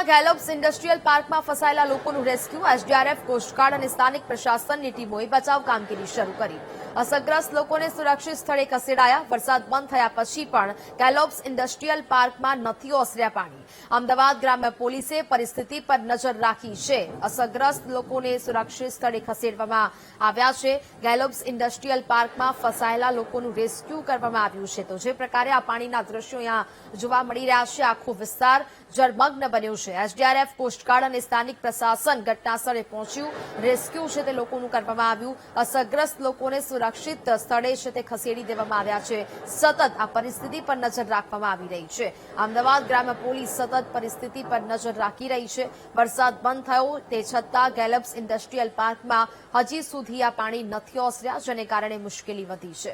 Galops industrial પાર્કમાં ફસાયેલા લોકોનું રેસ્ક્યુ એસડીઆરએફ કોસ્ટગાર્ડ અને સ્થાનિક પ્રશાસનની ટીમોએ બચાવ કામગીરી શરૂ કરી। અસરગ્રસ્ત લોકોને સુરક્ષિત સ્થળે ખસેડાયા। વરસાદ બંધ થયા પછી પણ ગેલોપ્સ ઇન્ડસ્ટ્રીયલ પાર્કમાં નથી ઓસર્યા પાણી। અમદાવાદ ગ્રામ્ય પોલીસે પરિસ્થિતિ પર નજર રાખી છે। અસરગ્રસ્ત લોકોને સુરક્ષિત સ્થળે ખસેડવામાં આવ્યા છે। ગેલોપ્સ ઇન્ડસ્ટ્રીયલ પાર્કમાં ફસાયેલા લોકોનું રેસ્ક્યુ કરવામાં આવ્યું છે। તો જે પ્રકારે આ પાણીના દ્રશ્યો અહીંયા જોવા મળી રહ્યા છે, આખો વિસ્તાર જળમગ્ન બન્યો છે। એસડીઆરએફ કોસ્ટગાર્ડ અને સ્થાનિક પ્રશાસન ઘટનાસ્થળે પહોંચ્યું, રેસ્ક્યુ છે તે લોકોનું કરવામાં આવ્યું। અસરગ્રસ્ત લોકોને સુરક્ષિત સ્થળે છે તે ખસેડી દેવામાં આવ્યા છે। સતત આ પરિસ્થિતિ પર નજર રાખવામાં આવી રહી છે। અમદાવાદ ગ્રામ્ય પોલીસ સતત પરિસ્થિતિ પર નજર રાખી રહી છે। વરસાદ બંધ થયો તે છતાં ગેલોપ્સ ઇન્ડસ્ટ્રીયલ પાર્કમાં હજી સુધી આ પાણી નથી ઓસર્યા, જેને કારણે મુશ્કેલી વધી છે।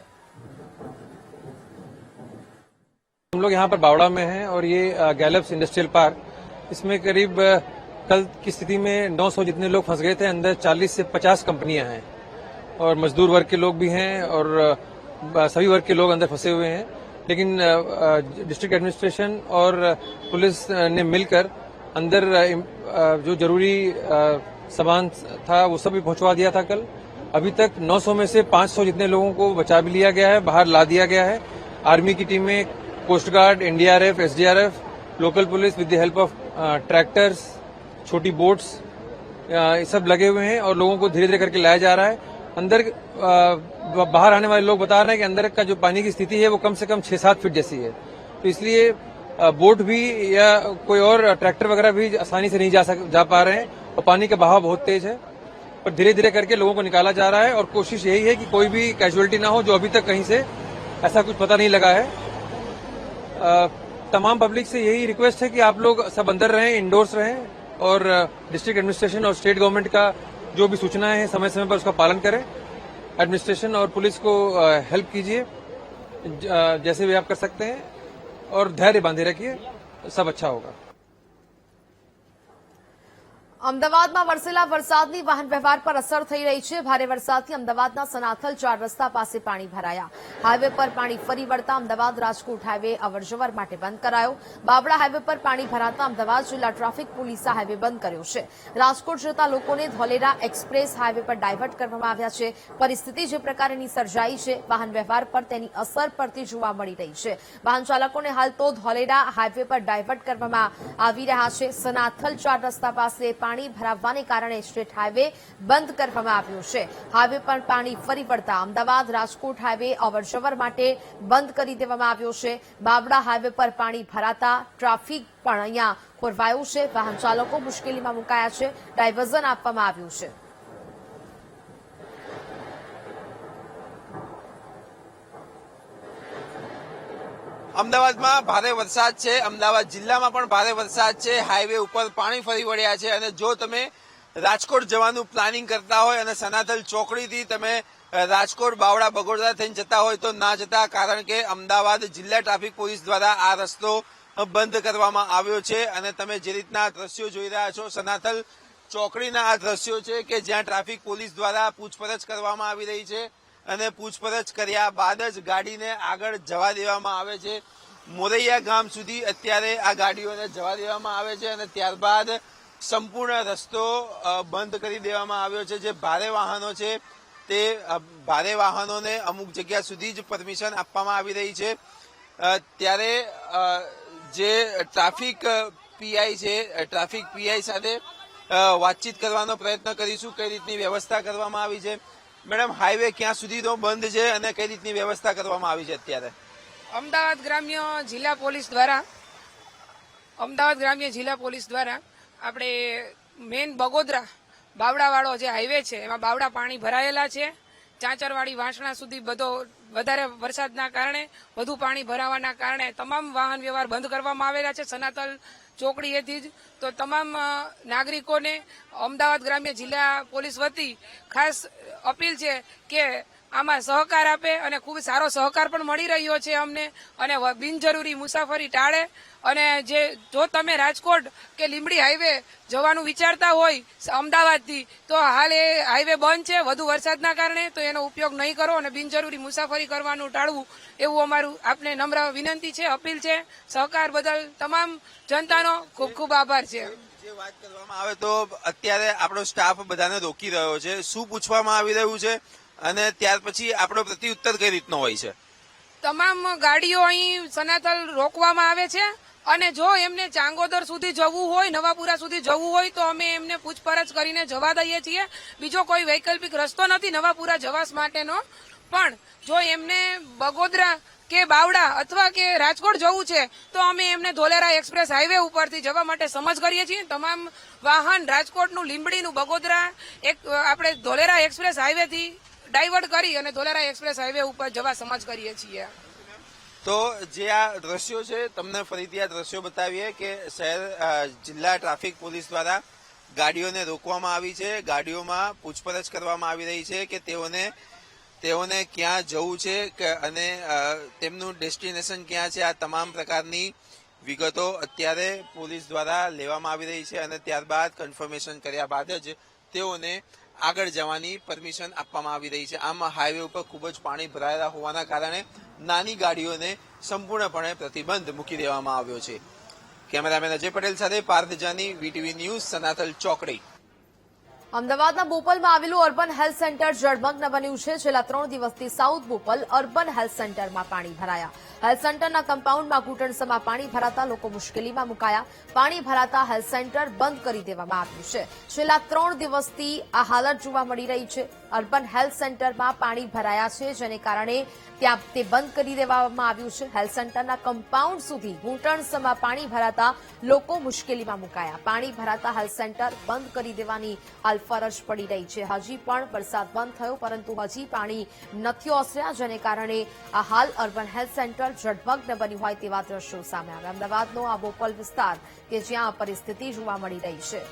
हम लोग यहाँ पर बावड़ा में हैं और ये गैलप्स इंडस्ट्रियल पार्क, इसमें करीब कल की स्थिति में 900 जितने लोग फंस गए थे। अंदर 40 से 50 कंपनियां हैं और मजदूर वर्ग के लोग भी हैं और सभी वर्ग के लोग अंदर फंसे हुए हैं। लेकिन डिस्ट्रिक्ट एडमिनिस्ट्रेशन और पुलिस ने मिलकर अंदर जो जरूरी सामान था वो सब भी पहुंचवा दिया था कल। अभी तक 900 में से 500 जितने लोगों को बचा भी लिया गया है, बाहर ला दिया गया है। आर्मी की टीमें, coast guard, NDRF, SDRF, local police with the help of tractors, छोटी बोट्स, ये सब लगे हुए हैं और लोगों को धीरे धीरे करके लाया जा रहा है। अंदर बाहर आने वाले लोग बता रहे हैं कि अंदर का जो पानी की स्थिति है वो कम से कम 6-7 फीट जैसी है। तो इसलिए बोट भी या कोई और ट्रैक्टर वगैरह भी आसानी से नहीं जा पा रहे हैं और पानी का बहाव बहुत तेज है। पर धीरे धीरे करके लोगों को निकाला जा रहा है और कोशिश यही है कि कोई भी कैजुअलिटी ना हो, जो अभी तक कहीं से ऐसा कुछ पता नहीं लगा है। तमाम पब्लिक से यही रिक्वेस्ट है कि आप लोग सब अंदर रहें, इंडोर्स रहें और डिस्ट्रिक्ट एडमिनिस्ट्रेशन और स्टेट गवर्नमेंट का जो भी सूचनाएं हैं समय समय पर उसका पालन करें। एडमिनिस्ट्रेशन और पुलिस को हेल्प कीजिए जैसे भी आप कर सकते हैं और धैर्य बांधे रखिए, सब अच्छा होगा। અમદાવાદમાં વરસેલા વરસાદની વાહન વ્યવહાર પર અસર થઈ રહી છે। ભારે વરસાદથી અમદાવાદના સનાથલ 4 રસ્તા પાસે પાણી ભરાયા। હાઈવે પર પાણી ફરી વળતા અમદાવાદ રાજકોટ હાઈવે અવરજવર માટે બંધ કરાયો। બાવડા હાઈવે પર પાણી ભરાતા અમદાવાદ જિલ્લા ટ્રાફિક પોલીસે હાઈવે બંધ કર્યો છે। રાજકોટ જતા લોકોને ધોલેરા એક્સપ્રેસ હાઈવે પર ડાયવર્ટ કરવામાં આવ્યા છે। પરિસ્થિતિ જે પ્રકારની સર્જાઈ છે, વાહન વ્યવહાર પર તેની અસર પડતી જોવા મળી રહી છે। વાહન ચાલકોને હાલ તો ધોલેરા હાઈવે પર ડાયવર્ટ કરવામાં આવી રહ્યા છે। સનાથલ 4 રસ્તા પાસે પાણી ભરાવાને કારણે સ્ટેટ હાઈવે બંધ કરવામાં આવ્યો છે। હાઈવે પર પાણી ફરી વળતા અમદાવાદ રાજકોટ હાઈવે અવરજવર માટે બંધ કરી દેવામાં આવ્યો છે। બાવડા હાઈવે પર પાણી ભરાતા ટ્રાફિક પણ અહીંયા ખોરવાયું છે। વાહન ચાલકો મુશ્કેલીમાં મુકાયા છે। ડાયવર્ઝન આપવામાં આવ્યું છે। અમદાવાદમાં ભારે વરસાદ છે। અમદાવાદ જિલ્લામાં પણ ભારે વરસાદ છે। હાઈવે ઉપર પાણી ફરી વળ્યા છે અને જો તમે રાજકોટ જવાનું પ્લાનિંગ કરતા હોય અને સનાથલ ચોકડીથી તમે રાજકોટ બાવડા બગોદરા થઈને જતા હોય તો ના જતા, કારણ કે અમદાવાદ જિલ્લા ટ્રાફિક પોલીસ દ્વારા આ રસ્તો બંધ કરવામાં આવ્યો છે। અને તમે જે રીતના દ્રશ્યો જોઈ રહ્યા છો, સનાથલ ચોકડીના આ દ્રશ્યો છે કે જ્યાં ટ્રાફિક પોલીસ દ્વારા પૂછપરછ કરવામાં આવી રહી છે અને પૂછપરછ કર્યા બાદ જ ગાડીને આગળ જવા દેવામાં આવે છે। મોરૈયા ગામ સુધી અત્યારે આ ગાડીઓને જવા દેવામાં આવે છે અને ત્યારબાદ સંપૂર્ણ રસ્તો બંધ કરી દેવામાં આવ્યો છે। જે ભારે વાહનો છે તે ભારે વાહનોને અમુક જગ્યા સુધી જ પરમિશન આપવામાં આવી રહી છે। ત્યારે જે ટ્રાફિક પીઆઈ છે, ટ્રાફિક પીઆઈ સાથે વાતચીત કરવાનો પ્રયત્ન કરીશું, કઈ રીતની વ્યવસ્થા કરવામાં આવી છે। મેડમ, હાઈવે ક્યાં સુધીનો બંધ છે અને કઈ રીતની વ્યવસ્થા કરવામાં આવી છે અત્યારે? અમદાવાદ ગ્રામ્ય જિલ્લા પોલીસ દ્વારા આપણે મેન બગોદરા બાવડાવાળો જે હાઈવે છે એમાં બાવડા પાણી ભરાયેલા છે। ચાંચરવાડી વાસણા સુધી બધો વધારે વરસાદના કારણે વધુ પાણી ભરાવાના કારણે તમામ વાહન વ્યવહાર બંધ કરવામાં આવેલા છે। સનાતલ ચોકડીએથી જ તો તમામ નાગરિકોને અમદાવાદ ગ્રામ્ય જિલ્લા પોલીસ વતી ખાસ અપીલ છે કે આમાં સહકાર આપે અને ખૂબ સારો સહકાર પણ મળી રહ્યો છે અમને અને બિનજરૂરી મુસાફરી ટાળે અને જો તમે રાજકોટ કે લીંબડી હાઈવે જવાનું વિચારતા હોય અમદાવાદથી તો હાલ એ હાઈવે બંધ છે વધુ વરસાદના કારણે, તો એનો ઉપયોગ નહીં કરો અને બિનજરૂરી મુસાફરી કરવાનું ટાળવું એવું અમારું આપને નમ્ર વિનંતી છે, અપીલ છે. સહકાર બદલ તમામ જનતાનો ખૂબ ખૂબ આભાર છે. જે વાત કરવામાં આવે તો અત્યારે આપણો સ્ટાફ બધાને રોકી રહ્યો છે, શું પૂછવામાં આવી રહ્યું છે અને ત્યાર પછી આપણો પ્રત્યુત્તર કઈ રીતનો હોય છે? તમામ ગાડીઓ અહીં સનાતલ રોકવામાં આવે છે અને જો એમને ચાંગોદર સુધી જવું હોય, નવાપુરા સુધી જવું હોય તો અમે એમને પૂછપરછ કરીને જવા દઈએ છીએ. બીજો કોઈ વૈકલ્પિક રસ્તો નથી નવાપુરા જવા માટેનો. પણ જો એમને બગોદરા કે બાવડા અથવા કે રાજકોટ જવું છે તો અમે એમને ધોલેરા એક્સપ્રેસ હાઈવે ઉપરથી જવા માટે સમજ કરીએ છીએ. તમામ વાહન રાજકોટનું, લીંબડીનું, બગોદરા આપણે ધોલેરા એક્સપ્રેસ હાઈવેથી ડાયવર્ટ કરી અને ધોલેરા એક્સપ્રેસ હાઈવે ઉપર જવા સમજ કરીએ છીએ. તો જે આ દ્રશ્યો છે તમને ફરીથી આ દ્રશ્યો બતાવીએ કે શહેર જિલ્લા ટ્રાફિક પોલીસ દ્વારા ગાડીઓને રોકવામાં આવી છે, ગાડીઓમાં પૂછપરછ કરવામાં આવી રહી છે કે તેઓને ક્યાં જવું છે અને તેમનું ડેસ્ટિનેશન ક્યાં છે. આ તમામ પ્રકારની વિગતો અત્યારે પોલીસ દ્વારા લેવામાં આવી રહી છે અને ત્યારબાદ કન્ફર્મેશન કર્યા બાદ જ તેઓને આગળ જવાની પરમિશન આપવામાં આવી રહી છે. આમ હાઈવે ઉપર ખૂબ જ પાણી ભરાયેલા હોવાના કારણે નાની ગાડીઓને સંપૂર્ણપણે પ્રતિબંધ મૂકી દેવામાં આવ્યો છે. કેમેરામેન અજય પટેલ સાથે પાર્થ જાની, વીટીવી ન્યૂઝ, સનાતલ ચોકડી. અમદાવાદના બોપલમાં આવેલું અર્બન હેલ્થ સેન્ટર જળમગ્ન બન્યું છે. છેલ્લા 3 દિવસથી સાઉથ બોપલ અર્બન હેલ્થ સેન્ટરમાં પાણી ભરાયા. હેલ્થ સેન્ટરના કમ્પાઉન્ડમાં ઘૂંટણસમાં પાણી ભરાતા લોકો મુશ્કેલીમાં મુકાયા. પાણી ભરાતા હેલ્થ સેન્ટર બંધ કરી દેવામાં આવ્યું છે. છેલ્લા 3 દિવસથી આ હાલત જોવા મળી રહી છે. અર્બન હેલ્થ સેન્ટરમાં પાણી ભરાયા છે, જેને કારણે ત્યાં તે બંધ કરી દેવામાં આવ્યું છે. હેલ્થ સેન્ટરના કમ્પાઉન્ડ સુધી ઘૂંટણસમાં પાણી ભરાતા લોકો મુશ્કેલીમાં મુકાયા. પાણી ભરાતા હેલ્થ સેન્ટર બંધ કરી દેવાની હાલ ફરજ પડી રહી છે. હજી પણ વરસાદ બંધ થયો પરંતુ હજી પાણી નથી ઓસર્યા, જેને કારણે આ હાલ અર્બન હેલ્થ સેન્ટર જળમગ્ન બન્યું હોય તેવા દ્રશ્યો સામે આવ્યા. અમદાવાદનો આ બોપલ વિસ્તાર કે જ્યાં આ પરિસ્થિતિ જોવા મળી રહી છે.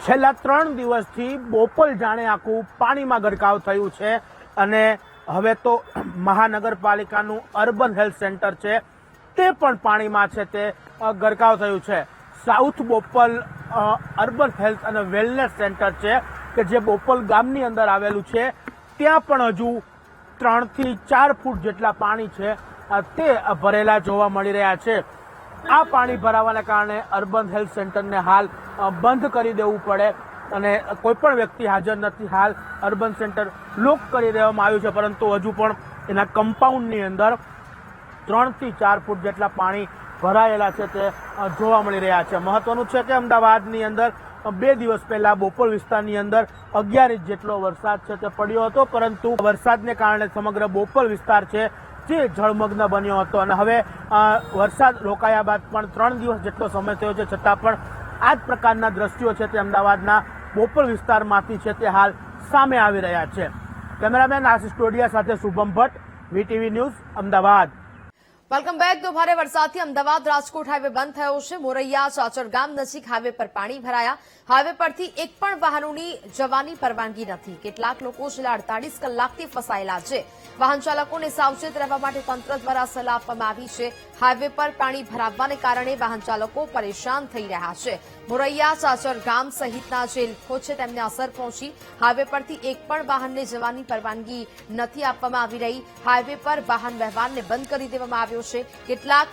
છેલ્લા 3 દિવસથી બોપલ જાણે આખું પાણીમાં ગરકાવ થયું છે અને હવે તો મહાનગરપાલિકાનું અર્બન હેલ્થ સેન્ટર છે તે પણ પાણીમાં છે તે ગરકાવ થયું છે. સાઉથ બોપલ અર્બન હેલ્થ અને વેલનેસ સેન્ટર છે કે જે બોપલ ગામની અંદર આવેલું છે, ત્યાં પણ હજુ 3 થી 4 ફૂટ જેટલા પાણી છે તે ભરેલા જોવા મળી રહ્યા છે. આ પાણી ભરાવાના કારણે અર્બન હેલ્થ સેન્ટરને હાલ બંધ કરી દેવું પડે અને કોઈ પણ વ્યક્તિ હાજર નથી. હાલ અર્બન સેન્ટર લોક કરી દેવામાં આવ્યું છે, પરંતુ હજુ પણ એના કમ્પાઉન્ડની અંદર 3 થી 4 ફૂટ જેટલા પાણી ભરાયેલા છે તે જોવા મળી રહ્યા છે. મહત્વનું છે કે અમદાવાદની અંદર 2 દિવસ પહેલા બોપલ વિસ્તારની અંદર 11 ઇંચ જેટલો વરસાદ છે તે પડ્યો હતો, પરંતુ વરસાદને કારણે સમગ્ર બોપલ વિસ્તાર છે જે જળમગ્ન બન્યો હતો અને હવે વરસાદ રોકાયા બાદ પણ 3 દિવસ જેટલો સમય થયો છે, છતાં પણ આ જ પ્રકારના દ્રશ્યો છે તે અમદાવાદના બોપલ વિસ્તારમાંથી છે તે હાલ સામે આવી રહ્યા છે. કેમેરામેન આશિષ ટોડિયા સાથે Shubham Bhatt, VTV news, Ahmedabad. Welcome back. તો ભારે વરસાદથી અમદાવાદ રાજકોટ હાઈવે બંધ થયો છે. મોરૈયા ચાચર ગામ નજીક હાઈવે પર પાણી ભરાયા. હાઈવે પરથી એક પણ વાહનોની જવાની પરવાનગી નથી. કેટલાક લોકો છેલ્લા 48 કલાકથી ફસાયેલા છે. વાહન ચાલકોને સાવચેત રહેવા માટે તંત્ર દ્વારા સલાહ આપવામાં આવી છે. હાઈવે પર પાણી ભરાવાને કારણે વાહન ચાલકો પરેશાન થઈ રહ્યા છે. મોરૈયા ચાચર ગામ સહિતના જે લોકો છે તેમને અસર પહોંચી. હાઈવે પરથી એક પણ વાહનને જવાની પરવાનગી નથી આપવામાં આવી રહી. હાઈવે પર વાહન વ્યવહારને બંધ કરી દેવામાં આવ્યો છે. કેટલાક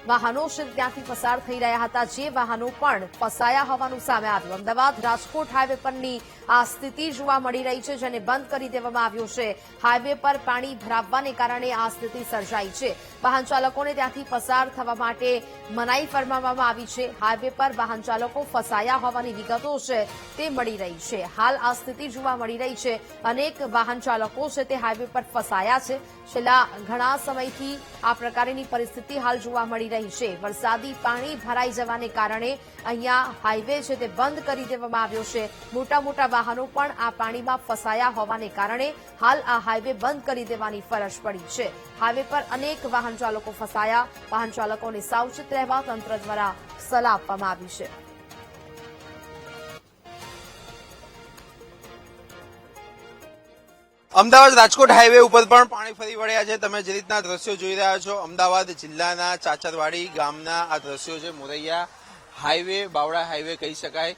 વાહનો છે ત્યાંથી પસાર થઈ રહ્યા હતા, જે વાહનો પણ ફસાયા હોવાનું સામે આવ્યું. અમદાવાદ રાજકોટ હાઈવે પરની આ સ્થિતિ જોવા મળી રહી છે, જેને બંધ કરી દેવામાં આવ્યો છે. હાઈવે પર પાણી ભરાવાને કારણે આ સ્થિતિ સર્જાઈ છે. વાહન ચાલકોને ત્યાંથી પસાર થવા માટે મનાઈ ફરમાવવામાં આવી છે. હાઈવે પર વાહન ચાલકો ફસાયા હોવાની વિગતો છે તે મળી રહી છે. હાલ આ સ્થિતિ જોવા મળી રહી છે. અનેક વાહન ચાલકો છે તે હાઈવે પર ફસાયા છે. છેલ્લા ઘણા સમયથી આ પ્રકારની પરિસ્થિતિ હાલ જોવા મળી રહી છે. વરસાદી પાણી ભરાઈ જવાને કારણે અહીંયા હાઈવે છે તે બંધ કરી દેવામાં આવ્યો છે. મોટા મોટા વાહનો પણ આ પાણીમાં ફસાયા હોવાને કારણે હાલ આ હાઈવે બંધ કરી દેવાની ફરજ પડી છે. હાઈવે પર અનેક વાહન ચાલકો ફસાયા. વાહન ચાલકોને સાવચેત રહેવા તંત્ર દ્વારા સલાહ આપવામાં આવી છે. અમદાવાદ રાજકોટ હાઈવે ઉપર પણ પાણી ફરી વળ્યા છે. તમે જે રીતના દ્રશ્યો જોઈ રહ્યા છો, અમદાવાદ જિલ્લાના ચાચરવાડી ગામના આ દ્રશ્યો છે. મોરૈયા હાઈવે, બાવળા હાઈવે કહી શકાય.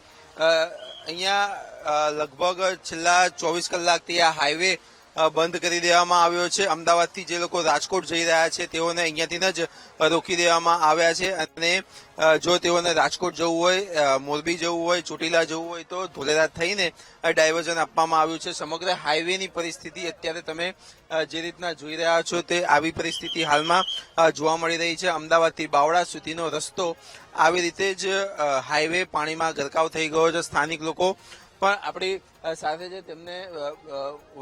અહીંયા લગભગ છેલ્લા 24 કલાકથી આ હાઈવે બંધ કરી દેવામાં આવ્યો છે. અમદાવાદથી જે લોકો રાજકોટ જઈ રહ્યા છે તેઓને અહીંયાથી જ રોકી દેવામાં આવ્યા છે અને જો તેઓને રાજકોટ જવું હોય, મોરબી જવું હોય, ચોટીલા જવું હોય તો ધોલેરા થઈને ડાયવર્ઝન આપવામાં આવ્યું છે. સમગ્ર હાઈવેની પરિસ્થિતિ અત્યારે તમે જે રીતના જોઈ રહ્યા છો તે આવી પરિસ્થિતિ હાલમાં જોવા મળી રહી છે. અમદાવાદથી બાવળા સુધીનો રસ્તો આવી રીતે જ હાઈવે પાણીમાં ગરકાવ થઈ ગયો છે. સ્થાનિક લોકો પણ આપણી સાથે છે, તેમને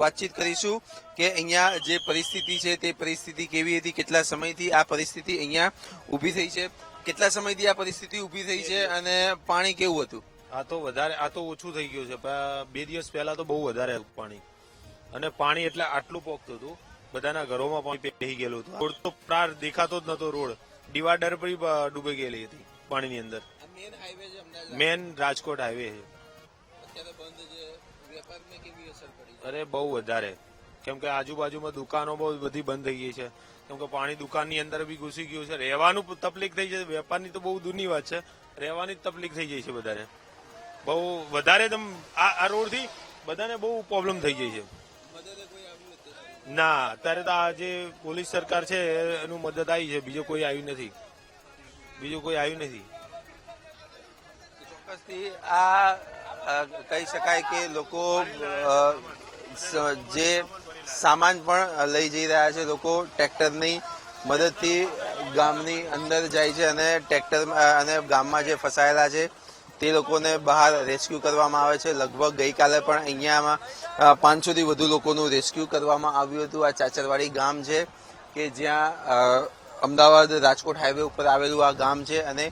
વાતચીત કરીશું કે અહીંયા જે પરિસ્થિતિ છે તે પરિસ્થિતિ કેવી હતી, કેટલા સમયથી આ પરિસ્થિતિ અહીંયા ઊભી થઈ છે, કેટલા સમયથી આ પરિસ્થિતિ ઊભી થઈ છે અને પાણી કેવું હતું? આ તો ઓછું થઈ ગયું છે. 2 દિવસ પહેલા તો બહુ વધારે હતું પાણી, અને પાણી એટલે આટલું પોકતું હતું, બધાના ઘરોમાં પાણી બેહી ગયેલું હતું. રોડ તો પ્રાર દેખાતો જ નતો. રોડ ડિવાઈડર પર ડૂબી ગયેલી હતી પાણીની અંદર. મેન હાઈવે છે અમદાવાદ, મેન રાજકોટ હાઈવે છે. અત્યારે બંધ છે. વેપારમાં કેવી અસર પડી? અરે બહુ વધારે, કેમ કે આજુબાજુમાં દુકાનો બહુ બધી બંધ થઈ ગઈ છે, કેમ કે પાણી દુકાનની અંદર બી ઘૂસી ગયું છે. રહેવાનું તકલીફ થઈ જાય. વેપારની તો બહુ દૂરની વાત છે, રહેવાની જ તકલીફ થઈ જાય છે બધાને. બહુ વધારે આ રોડ થી બધાને બહુ પ્રોબ્લેમ થઈ જાય છે. ના, અત્યારે તો આ જે પોલીસ સરકાર છે એનું મદદ આવી છે, બીજું કોઈ આવ્યું નથી. ચોક્કસથી આ કહી શકાય કે લોકો જે સામાન પણ લઈ જઈ રહ્યા છે, લોકો ટ્રેક્ટરની મદદથી ગામની અંદર જાય છે અને ટ્રેક્ટર અને ગામમાં જે ફસાયેલા છે તે લોકોને બહાર રેસ્ક્યુ કરવામાં આવે છે. લગભગ ગઈકાલે પણ અહીંયામાં 500 થી વધુ લોકોનું રેસ્ક્યુ કરવામાં આવ્યું હતું. આ ચાચરવાડી ગામ છે કે જ્યાં અમદાવાદ રાજકોટ હાઈવે ઉપર આવેલું આ ગામ છે અને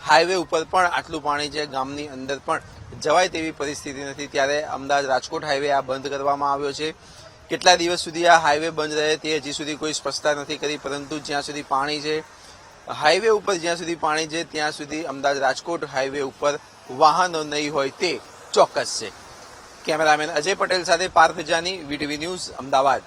હાઈવે ઉપર પણ આટલું પાણી છે, ગામની અંદર પણ જવાય તેવી પરિસ્થિતિ નથી. ત્યારે અમદાવાદ રાજકોટ હાઈવે આ બંધ કરવામાં આવ્યો છે. કેટલા દિવસ સુધી આ હાઈવે બંધ રહે તે હજી સુધી કોઈ સ્પષ્ટતા નથી કરી, પરંતુ જ્યાં સુધી પાણી છે હાઈવે ઉપર, જ્યાં સુધી પાણી છે ત્યાં સુધી અમદાવાદ રાજકોટ હાઈવે ઉપર વાહનો નહીં હોય તે ચોક્કસ છે. કેમેરામેન અજય પટેલ સાથે પાર્થ જાની, વીટીવી ન્યૂઝ, અમદાવાદ.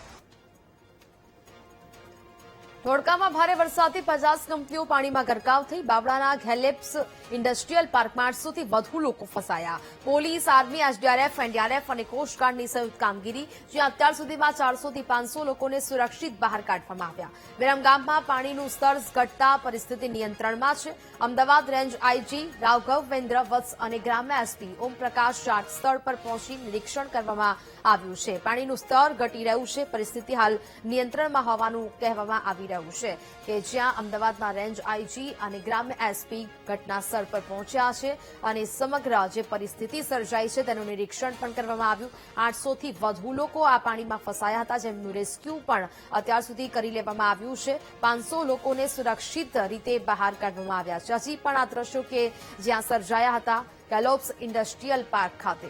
ધોળકામાં ભારે વરસાદથી 50 કંપનીઓ પાણીમાં ગરકાવ થઈ. બાવળાના ગેલેપ્સ ઇન્ડસ્ટ્રીયલ પાર્કમાં 800 થી વધુ લોકો ફસાયા. પોલીસ, આર્મી, એસડીઆરએફ, એનડીઆરએફ અને કોસ્ટગાર્ડની સંયુક્ત કામગીરી, જ્યાં અત્યાર સુધીમાં 400 થી 500 લોકોને સુરક્ષિત બહાર કાઢવામાં આવ્યા. વિરમગામમાં પાણીનું સ્તર ઘટતા પરિસ્થિતિ નિયંત્રણમાં છે. અમદાવાદ રેન્જ આઈજી રાઘવેન્દ્ર વત્સ અને ગ્રામ્ય એસપી ઓમપ્રકાશ જાટ સ્થળ પર પહોંચી નિરીક્ષણ કરવામાં આવ્યું છે. પાણીનું સ્તર ઘટી રહ્યું છે. પરિસ્થિતિ હાલ નિયંત્રણમાં હોવાનું કહેવામાં આવી રહ્યું છે કે જ્યાં અમદાવાદમાં રેન્જ આઈજી અને ગ્રામ્ય એસપી ઘટના સ્થળ પર પહોંચ્યા છે અને સમગ્ર જે પરિસ્થિતિ સર્જાઈ છે તેનું નિરીક્ષણ પણ કરવામાં આવ્યું. 800 થી વધુ લોકો આ પાણીમાં ફસાયા હતા, જેમનું રેસ્ક્યુ પણ અત્યાર સુધી કરી લેવામાં આવ્યું છે. 500 લોકોને સુરક્ષિત રીતે બહાર કાઢવામાં આવ્યા છે. હજી પણ આ દ્રશ્યો કે જ્યાં સર્જાયા હતા ગેલોપ્સ ઇન્ડસ્ટ્રીયલ પાર્ક ખાતે.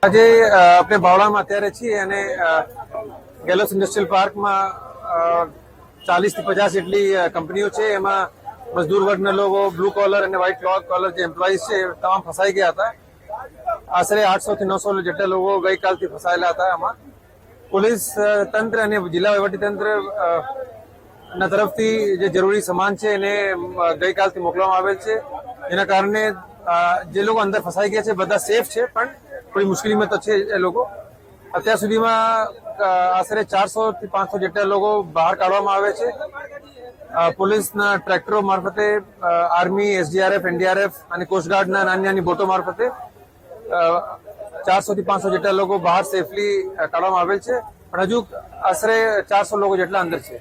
આજે આપણે બાવળામાં અત્યારે છીએ અને ગેલોપ્સ ઇન્ડસ્ટ્રીયલ પાર્કમાં 40 થી 50 જેટલી કંપનીઓ છે. એમાં મજદૂર વર્ગના લોકો, બ્લુ કોલર અને વ્હાઇટ કોલર જે એમ્પ્લોઈઝ છે તમામ ફસાઈ ગયા હતા. આશરે 800 થી 900 જેટલા લોકો ગઈકાલથી ફસાયેલા હતા. આમાં પોલીસ તંત્ર અને જિલ્લા વહીવટીતંત્ર ના તરફથી જે જરૂરી સામાન છે એને ગઈકાલથી મોકલવામાં આવેલ છે. એના કારણે જે લોકો અંદર ફસાઈ ગયા છે બધા સેફ છે, પણ થોડી મુશ્કેલીમાં તો છે એ લોકો. અત્યાર સુધીમાં આશરે 400 થી 500 જેટલા લોકો બહાર કાઢવામાં આવે છે. પોલીસના ટ્રેક્ટરો મારફતે, આર્મી, એસડીઆરએફ, એનડીઆરએફ અને કોસ્ટગાર્ડના નાની નાની બોટો મારફતે 400 થી 500 જેટલા લોકો બહાર સેફલી કાઢવામાં આવેલ છે, પણ હજુ આશરે 400 લોકો જેટલા અંદર છે.